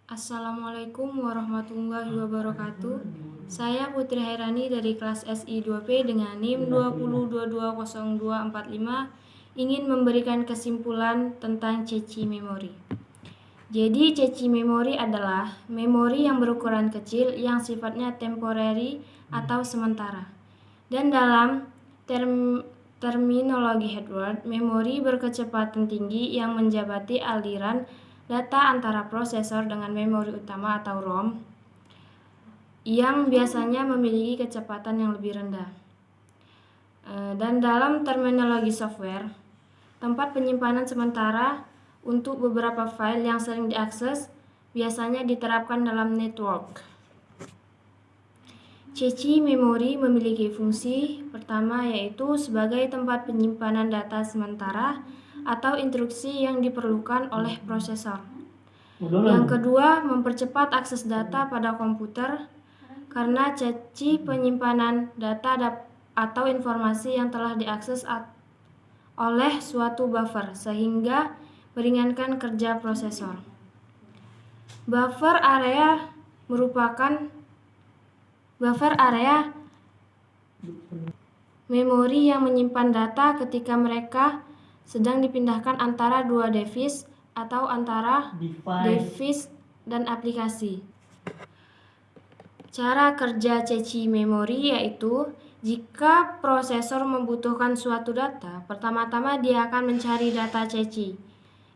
Assalamualaikum warahmatullahi wabarakatuh. Saya Putri Hairani dari kelas SI 2P dengan NIM 20220245 ingin memberikan kesimpulan tentang ceci memori. Jadi ceci memori adalah memori yang berukuran kecil yang sifatnya temporary atau sementara. Dan dalam terminologi Edward, memori berkecepatan tinggi yang menjabati aliran data antara prosesor dengan memori utama atau ROM yang biasanya memiliki kecepatan yang lebih rendah. Dan dalam terminologi software, tempat penyimpanan sementara untuk beberapa file yang sering diakses biasanya diterapkan dalam network. Ceci memori memiliki fungsi pertama yaitu sebagai tempat penyimpanan data sementara atau instruksi yang diperlukan oleh prosesor. Yang kedua, mempercepat akses data pada komputer karena ceci penyimpanan data atau informasi yang telah diakses oleh suatu buffer sehingga meringankan kerja prosesor. Buffer area memori yang menyimpan data ketika mereka sedang dipindahkan antara dua device atau antara device dan aplikasi. Cara kerja ceci memori yaitu jika prosesor membutuhkan suatu data, pertama-tama dia akan mencari data ceci.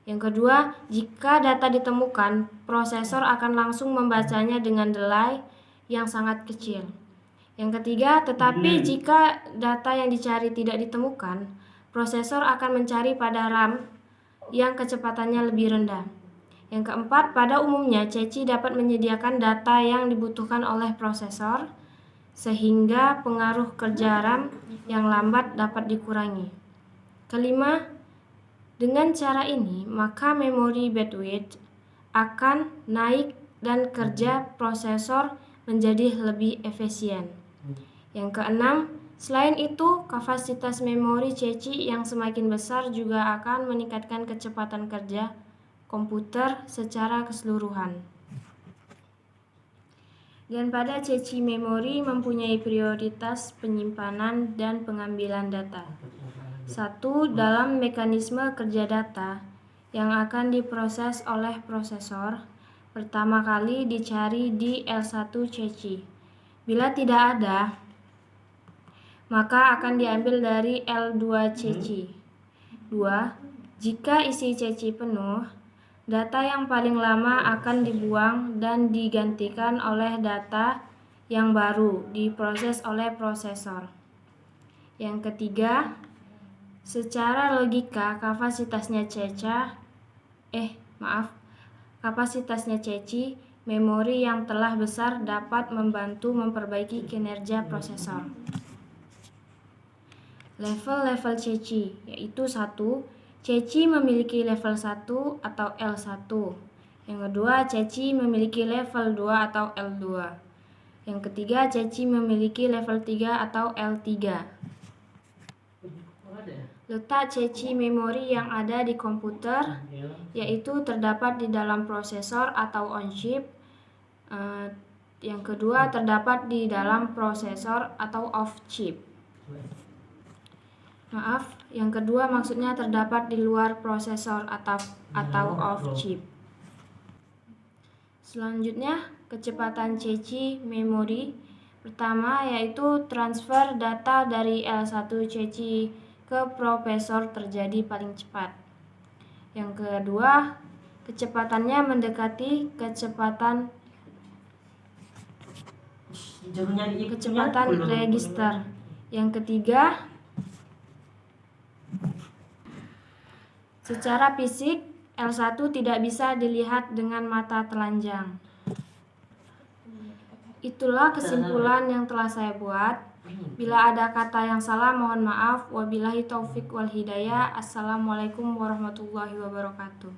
Yang kedua, jika data ditemukan, prosesor akan langsung membacanya dengan delay yang sangat kecil. Yang ketiga, tetapi jika data yang dicari tidak ditemukan, prosesor akan mencari pada RAM yang kecepatannya lebih rendah. Yang keempat, pada umumnya ceci dapat menyediakan data yang dibutuhkan oleh prosesor sehingga pengaruh kerja RAM yang lambat dapat dikurangi. Kelima, dengan cara ini maka memori bandwidth akan naik dan kerja prosesor menjadi lebih efisien. Yang keenam, selain itu kapasitas memori ceci yang semakin besar juga akan meningkatkan kecepatan kerja komputer secara keseluruhan. Dan pada ceci memori mempunyai prioritas penyimpanan dan pengambilan data. 1. Dalam mekanisme kerja data yang akan diproses oleh prosesor, pertama kali dicari di L1 ceci. Bila tidak ada, maka akan diambil dari L2 ceci. 2. Jika isi ceci penuh, data yang paling lama akan dibuang dan digantikan oleh data yang baru diproses oleh prosesor. Yang ketiga, secara logika kapasitasnya ceci memori yang telah besar dapat membantu memperbaiki kinerja prosesor. Level-level ceci yaitu 1. Ceci memiliki level 1 atau L1. Yang kedua, ceci memiliki level 2 atau L2. Yang ketiga, ceci memiliki level 3 atau L3. Letak ceci memori yang ada di komputer yaitu terdapat di dalam prosesor atau on-chip. Yang kedua, terdapat di dalam prosesor atau off-chip. Yang kedua maksudnya terdapat di luar prosesor atau off-chip. Selanjutnya, kecepatan ceci memori pertama yaitu transfer data dari L1 ceci ke prosesor terjadi paling cepat. Yang kedua, kecepatannya mendekati kecepatan register. Yang ketiga, secara fisik, L1 tidak bisa dilihat dengan mata telanjang. Itulah kesimpulan yang telah saya buat. Bila ada kata yang salah, mohon maaf. Wabillahi taufik wal hidayah. Assalamualaikum warahmatullahi wabarakatuh.